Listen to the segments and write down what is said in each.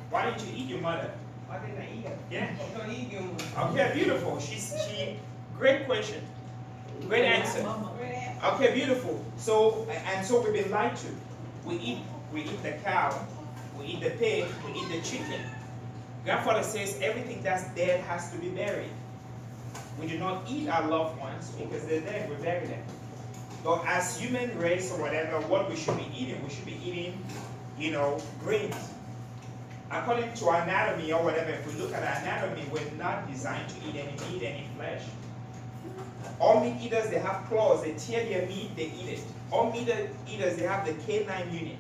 Why did you eat your mother? Why didn't I eat her? Yeah. I don't eat you. Okay, beautiful. Great question. Great answer. Okay, beautiful. So we've been lied to. We eat the cow, we eat the pig, we eat the chicken. Grandfather says everything that's dead has to be buried. We do not eat our loved ones because they're dead. We bury them. But as human race or whatever, what we should be eating, we should be eating, grains. According to our anatomy or whatever, if we look at our anatomy, we're not designed to eat any meat, any flesh. All meat eaters, they have claws. They tear their meat, they eat it. All meat eaters, they have the canine unit.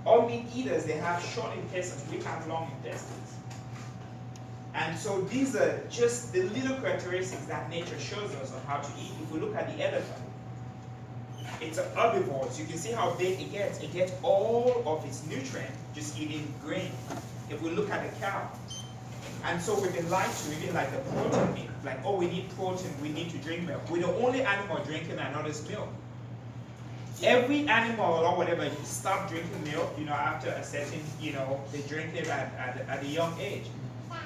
All meat eaters, they have short intestines. We have long intestines. And so these are just the little characteristics that nature shows us on how to eat. If we look at the elephant, it's an herbivore. So you can see how big it gets. It gets all of its nutrients just eating grain. If we look at the cow, and so we've been lied to, even like the protein meat. Like, oh, we need protein, we need to drink milk. We're the only animal drinking another's milk. Every animal or whatever, you stop drinking milk, after a certain, they drink it at a young age.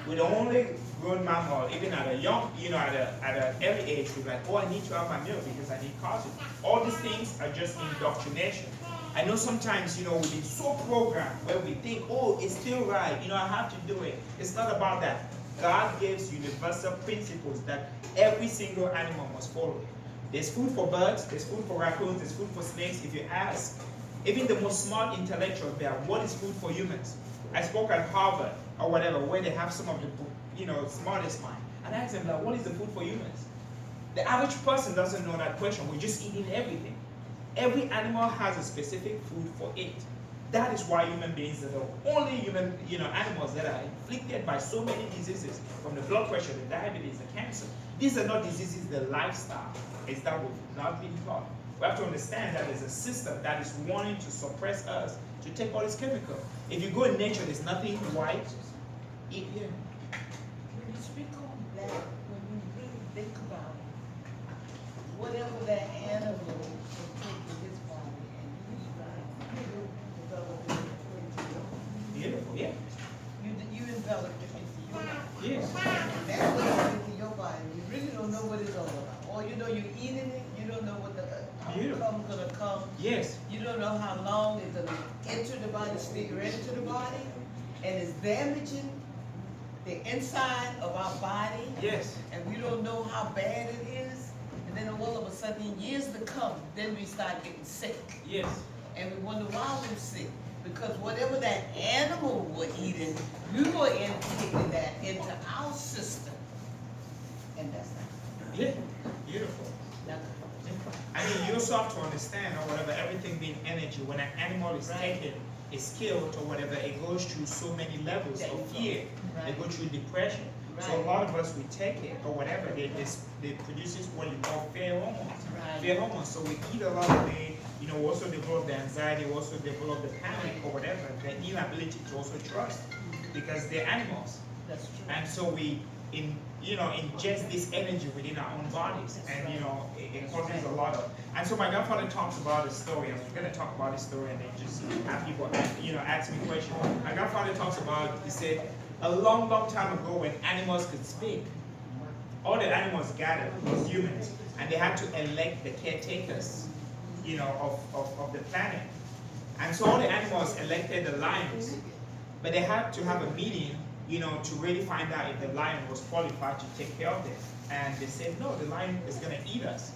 We're the only grown mammal, even at a young, at an early age, we're like, oh, I need to have my milk because I need calcium. All these things are just indoctrination. I know sometimes, we've been so programmed where we think, oh, it's still right, I have to do it. It's not about that. God gives universal principles that every single animal must follow. There's food for birds, there's food for raccoons, there's food for snakes. If you ask, even the most smart intellectuals there, what is food for humans? I spoke at Harvard or whatever, where they have some of the smartest mind. And I asked them, like, what is the food for humans? The average person doesn't know that question. We're just eating everything. Every animal has a specific food for it. That is why human beings are the only human, animals that are inflicted by so many diseases, from the blood pressure, the diabetes, the cancer. These are not diseases, the lifestyle is that we've not been taught. We have to understand that there's a system that is wanting to suppress us to take all this chemical. If you go in nature, there's nothing white. When you speak on that, when you really think about it, whatever that animal will take in his body and use that, you develop it into your own. Beautiful, yeah. You envelop it into your body. Yes. And that goes into your body. You really don't know what it's all about. Or you're eating it, you don't know what the outcome's gonna come. Yes. You don't know how long it's gonna enter the body, stick right into the body, and it's damaging the inside of our body. Yes. And we don't know how bad it is. And then all of a sudden, in years to come, then we start getting sick. Yes. And we wonder why we're sick. Because whatever that animal we're eating, we were taking that into our system. And that's not. Yeah. Beautiful. I mean, you also have to understand or whatever, everything being energy. When an animal is taken, is killed or whatever, it goes through so many levels of fear. They go through depression. So a lot of us, we take it or whatever, they produces what you call fear hormones. Fear hormones. So we eat a lot of it. We also develop the anxiety, we also develop the panic or whatever, the inability to also trust because they're animals. That's true. And so we ingest this energy within our own bodies, and it causes a lot of. And so my grandfather talks about a story, and we're going to talk about this story, and then just have people ask me questions. My grandfather talks about, he said, a long, long time ago when animals could speak, all the animals gathered was humans, and they had to elect the caretakers, of the planet. And so all the animals elected the lions, but they had to have a meeting to really find out if the lion was qualified to take care of them. And they said, no, the lion is going to eat us.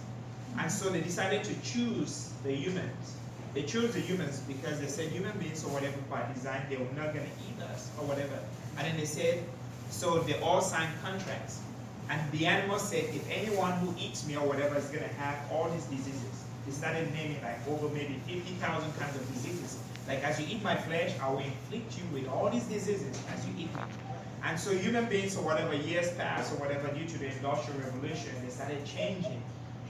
And so they decided to choose the humans. They chose the humans because they said human beings or whatever by design, they were not going to eat us or whatever. And then they said, so they all signed contracts. And the animals said, if anyone who eats me or whatever is going to have all these diseases. They started naming like over maybe 50,000 kinds of diseases. Like as you eat my flesh, I will inflict you with all these diseases as you eat me. And so human beings or whatever, years passed or whatever, due to the Industrial Revolution, they started changing,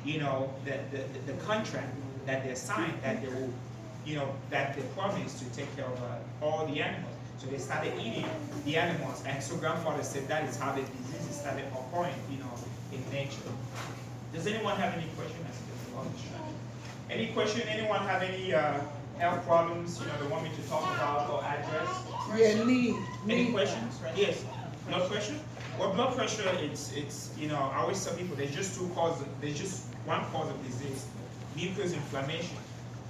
the contract that they signed, that they will, that they promised to take care of all the animals. So they started eating the animals. And so grandfather said that is how the diseases started occurring, in nature. Does anyone have any question? Any question? Anyone have any health problems, they want me to talk about or address? Yeah, need. Any questions? Yes. Blood pressure? Well, blood pressure, I always tell people there's just one cause of disease, mucus inflammation,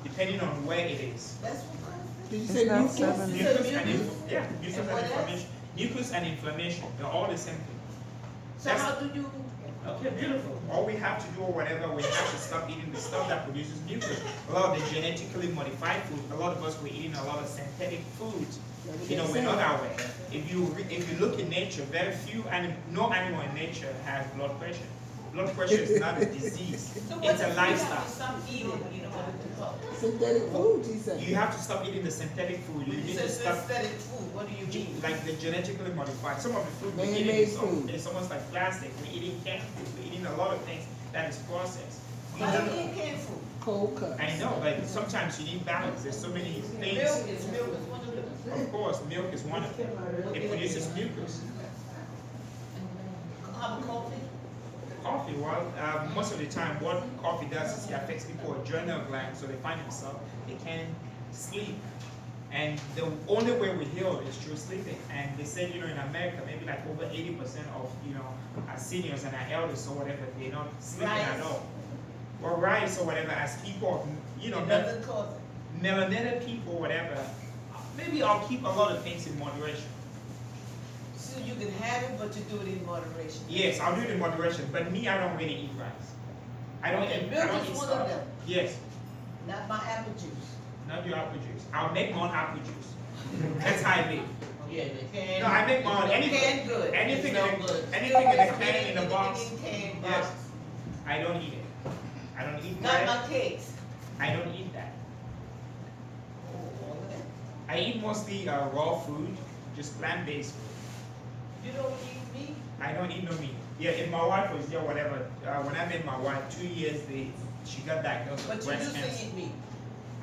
depending on where it is. That's what causes it? Did you say mucus? Mucus and inflammation. Mucus and inflammation, they're all the same thing. So how do you? Okay, beautiful. All we have to do or whatever, we have to stop eating the stuff that produces mucus. A lot of the genetically modified food, a lot of us, we're eating a lot of synthetic foods. We're not that way. If you look in nature, very few, no animal in nature has blood pressure. Blood pressure is not a disease. It's a lifestyle. Stop eating, what to call it? Synthetic food, he said. You have to stop eating the synthetic food. You need to stop. Synthetic food, what do you mean? Like the genetically modified. Some of the food we're Man-made eating food. it's almost like plastic. We're eating canned food. We're eating a lot of things that is processed. Why do you eat canned food? Cold cuts. I know, but sometimes you need balance. There's so many things. Milk is one of them. Of course, milk is one of them. It produces mucus. How about coffee? Coffee, well, most of the time, what coffee does is it affects people's adrenal glands, so they find themselves, they can't sleep. And the only way we heal is through sleeping. And they said, in America, maybe like over 80% of, our seniors and our elders or whatever, they're not sleeping at all. Or rice or whatever, as people, It doesn't cause it. melanated people, whatever, maybe I'll keep a lot of things in moderation. So you can have it, but you do it in moderation. Yes, I'll do it in moderation, but me, I don't really eat rice. I don't eat Milk is stuff. one of them. Yes, Not my apple juice. not your apple juice. I'll make my own apple juice. That's how I live. Yeah, the can. No, I make my own. Can good. Anything It's in no the, good. anything in the Still can, in the box. Can Yes. box. I don't eat it. I don't eat Not bread. my cakes. I don't eat that. Oh, all of that. I eat mostly raw food, just plant-based food. You don't eat meat? I don't eat no meat. Yeah, if my wife was there, whatever, when I met my wife, 2 years, she got diagnosed But with you breast used cancer. to eat meat.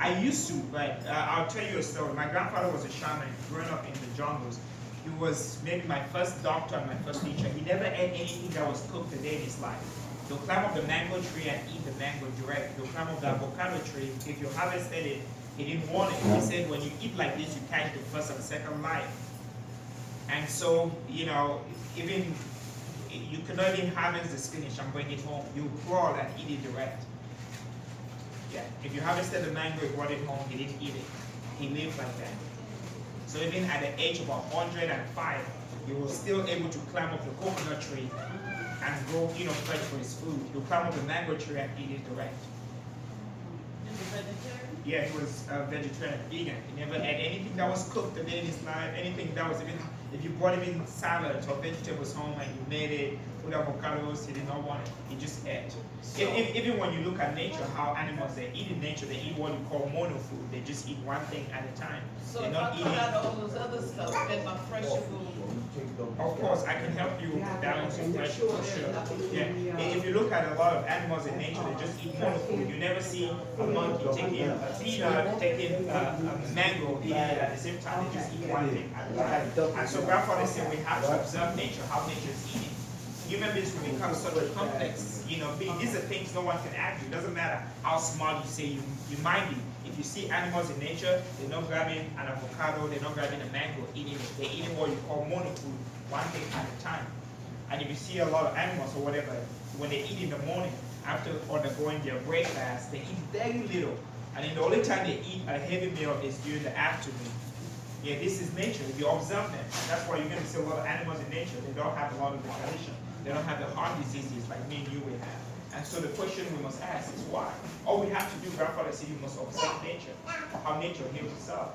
I used to, but I'll tell you a story. My grandfather was a shaman, growing up in the jungles. He was maybe my first doctor and my first teacher. He never ate anything that was cooked a day in his life. He'll climb up the mango tree and eat the mango direct. He'll climb up the avocado tree. If you harvested it, he didn't want it. He said when you eat like this, you catch the first and second life. And so, even you cannot even harvest the spinach and bring it home. You crawl and eat it direct. Yeah, if you harvested the mango, you brought it home, he didn't eat it. He lived like that. So even at the age of 105, he was still able to climb up the coconut tree and go, search for his food. He'll climb up the mango tree and eat it direct. You a vegetarian? Yeah, he was a vegetarian, vegan. He never had anything that was cooked a day in his life, anything that was even, if you brought him in salads or vegetables home and you made it with avocados, he did not want it. He just ate. Even when you look at nature, how animals, they eat in nature, they eat what you call mono food. They just eat one thing at a time. So They're if not I eating. cut out all those other stuff, then my pressure will. Of course, I can help you balance your pressure for sure. Yeah. If you look at a lot of animals in nature, they just eat mono food. You never see a monkey taking a peanut, taking a mango, eating it at the same time. They just eat one thing at a time. And so grandfather said we have to observe nature, how nature is eating. Human beings will become such a complex, these are things no one can argue. It doesn't matter how smart you say you might be. If you see animals in nature, they're not grabbing an avocado, they're not grabbing a mango, eating it. They're eating what you call mono food, one thing at a time. And if you see a lot of animals or whatever, when they eat in the morning, after undergoing their breakfast, they eat very little. And then the only time they eat a heavy meal is during the afternoon. Yeah, this is nature. If you observe them, that's why you're going to see a lot of animals in nature. They don't have a lot of the condition. They don't have the heart diseases like me and you will have. And so the question we must ask is why? All we have to do, grandfather said, you must observe nature, how nature heals itself.